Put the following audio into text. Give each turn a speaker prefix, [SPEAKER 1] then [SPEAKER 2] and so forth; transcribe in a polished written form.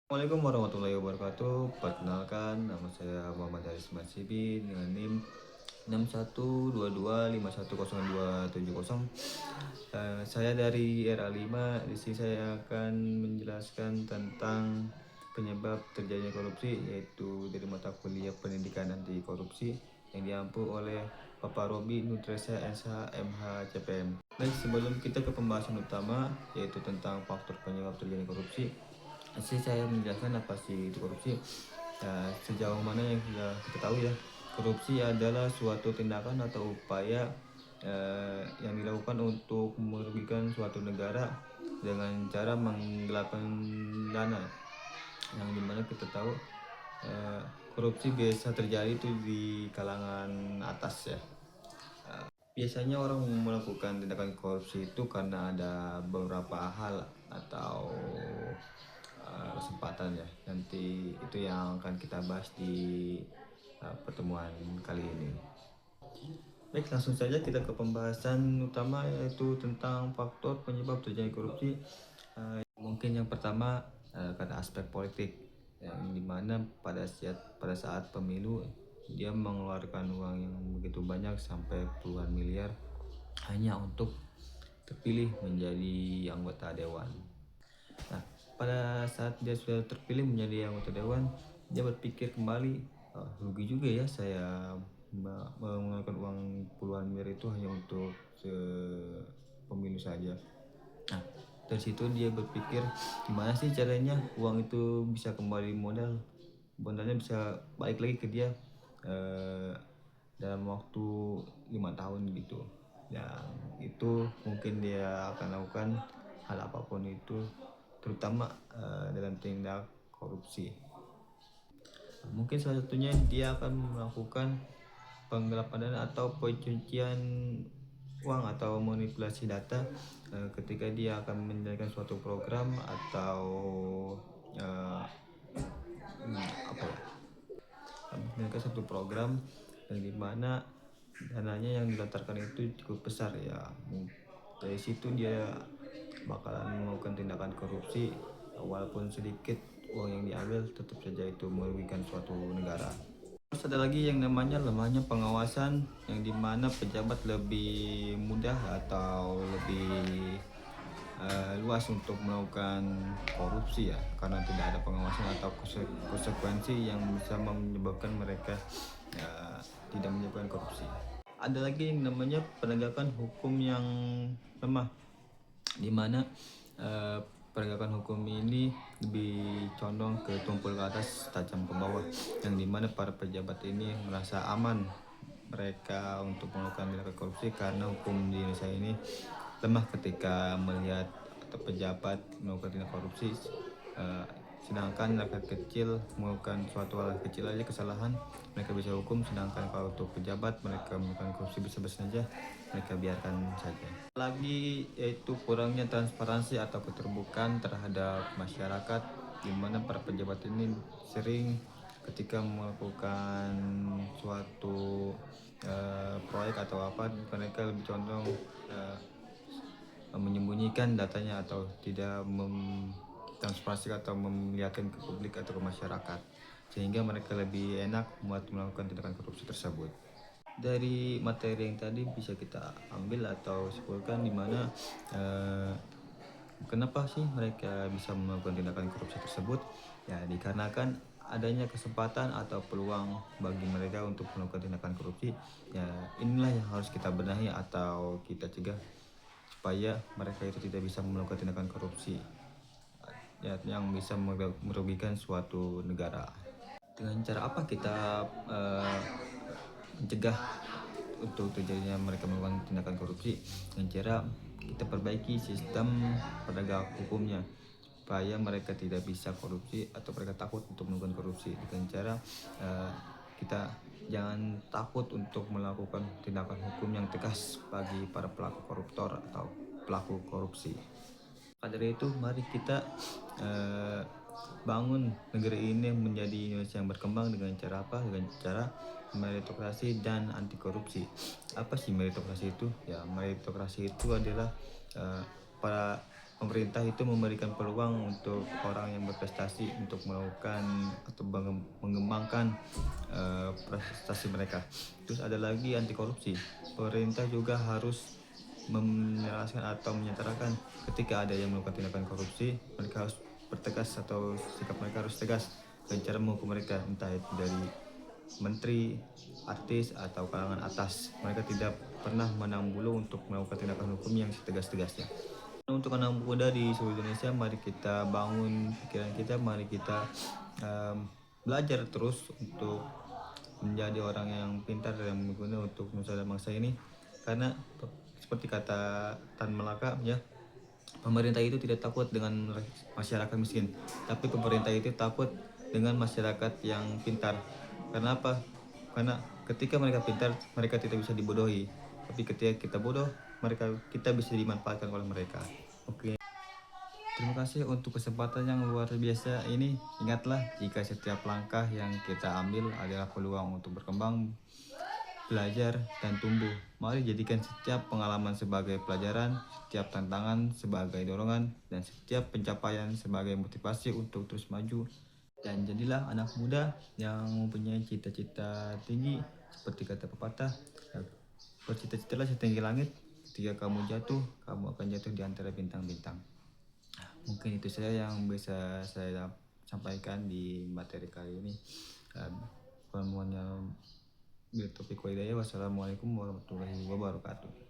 [SPEAKER 1] Assalamualaikum warahmatullahi wabarakatuh. Perkenalkan, nama saya Muhammad Haris Masibi dengan NIM 6122510270. Saya dari RA5. Di sini saya akan menjelaskan tentang penyebab terjadinya korupsi, yaitu dari mata kuliah pendidikan anti korupsi yang diampu oleh Bapak Robi Nutresa SH MH CPM. Baik, sebelum kita ke pembahasan utama, yaitu tentang faktor penyebab terjadinya korupsi, saya menjelaskan apa sih itu korupsi. Sejauh mana yang sudah kita tahu ya, korupsi adalah suatu tindakan atau upaya yang dilakukan untuk merugikan suatu negara dengan cara menggelapkan dana, yang dimana kita tahu korupsi biasa terjadi itu di kalangan atas ya. Biasanya orang melakukan tindakan korupsi itu karena ada beberapa hal atau kesempatan ya. Nanti itu yang akan kita bahas di pertemuan kali ini. Baik, langsung saja kita ke pembahasan utama, yaitu tentang faktor penyebab terjadi korupsi. Mungkin yang pertama karena aspek politik, yang dimana pada saat pemilu dia mengeluarkan uang yang begitu banyak sampai puluhan miliar hanya untuk terpilih menjadi anggota dewan. Nah, pada saat dia sudah terpilih menjadi anggota dewan, dia berpikir kembali, rugi juga ya saya mengeluarkan uang puluhan miliar itu hanya untuk pemilu saja. Nah, dari situ dia berpikir gimana sih caranya uang itu bisa kembali modalnya bisa balik lagi ke dia dalam waktu 5 tahun gitu. Dan itu mungkin dia akan lakukan hal apapun itu, terutama dalam tindak korupsi. Mungkin salah satunya dia akan melakukan penggelapan dana atau pencucian uang atau manipulasi data ketika dia akan menjalankan suatu program atau uh, apa ya, menjalankan suatu program yang dimana dananya yang dilontarkan itu cukup besar ya. Dari situ dia bakalan melakukan tindakan korupsi, walaupun sedikit uang yang diambil tetap saja itu merugikan suatu negara. Terus ada lagi yang namanya lemahnya pengawasan, yang dimana pejabat lebih mudah atau lebih luas untuk melakukan korupsi ya, karena tidak ada pengawasan atau konsekuensi yang bisa menyebabkan mereka tidak menyebabkan korupsi. Ada lagi yang namanya penegakan hukum yang lemah, dimana penegakan hukum ini lebih condong ke tumpul ke atas tajam ke bawah, yang dimana para pejabat ini merasa aman mereka untuk melakukan tindakan korupsi karena hukum di Indonesia ini lemah ketika melihat atau pejabat melakukan tindak korupsi. Sedangkan rakyat kecil melakukan suatu hal kecil aja kesalahan mereka bisa hukum, sedangkan kalau untuk pejabat mereka melakukan korupsi besar-besar saja mereka biarkan saja. Lagi yaitu kurangnya transparansi atau keterbukaan terhadap masyarakat, di mana para pejabat ini sering ketika melakukan suatu proyek atau apa, mereka lebih condong menyembunyikan datanya atau tidak transparansi atau memperlihatkan ke publik atau ke masyarakat, sehingga mereka lebih enak melakukan tindakan korupsi tersebut. Dari materi yang tadi bisa kita ambil atau simpulkan di mana kenapa sih mereka bisa melakukan tindakan korupsi tersebut? Ya, dikarenakan adanya kesempatan atau peluang bagi mereka untuk melakukan tindakan korupsi. Ya, inilah yang harus kita benahi atau kita cegah supaya mereka itu tidak bisa melakukan tindakan korupsi ya, yang bisa merugikan suatu negara. Dengan cara apa kita mencegah untuk terjadinya mereka melakukan tindakan korupsi? Dengan cara kita perbaiki sistem penegak hukumnya supaya mereka tidak bisa korupsi atau mereka takut untuk melakukan korupsi. Dengan cara kita jangan takut untuk melakukan tindakan hukum yang tegas bagi para pelaku koruptor atau pelaku korupsi. Maka dari itu mari kita bangun negeri ini menjadi Indonesia yang berkembang dengan cara apa? Dengan cara meritokrasi dan anti korupsi. Apa sih meritokrasi itu? Ya, meritokrasi itu adalah para pemerintah itu memberikan peluang untuk orang yang berprestasi untuk melakukan atau mengembangkan prestasi mereka. Terus ada lagi anti korupsi. Pemerintah juga harus menjelaskan atau menyatakan ketika ada yang melakukan tindakan korupsi, mereka harus bertegas atau sikap mereka harus tegas dan cara menghukum mereka, entah itu dari menteri, artis, atau kalangan atas. Mereka tidak pernah menang bulu untuk melakukan tindakan hukum yang setegas-tegasnya. Untuk anak muda di seluruh Indonesia, mari kita bangun pikiran kita, mari kita belajar terus untuk menjadi orang yang pintar dan berguna untuk nusa dan bangsa ini. Karena seperti kata Tan Malaka ya, pemerintah itu tidak takut dengan masyarakat miskin, tapi pemerintah itu takut dengan masyarakat yang pintar. Karena apa? Karena ketika mereka pintar, mereka tidak bisa dibodohi. Tapi ketika kita bodoh, kita bisa dimanfaatkan oleh mereka. Oke. Terima kasih untuk kesempatan yang luar biasa ini. Ingatlah, jika setiap langkah yang kita ambil adalah peluang untuk berkembang, belajar, dan tumbuh. Mari jadikan setiap pengalaman sebagai pelajaran, setiap tantangan sebagai dorongan, dan setiap pencapaian sebagai motivasi untuk terus maju. Dan jadilah anak muda yang mempunyai cita-cita tinggi, seperti kata pepatah, bercita-citalah setinggi langit. Ketika kamu jatuh, kamu akan jatuh di antara bintang-bintang. Mungkin itu saja yang bisa saya sampaikan di materi kali ini. Semuanya, topik Wassalamualaikum warahmatullahi wabarakatuh.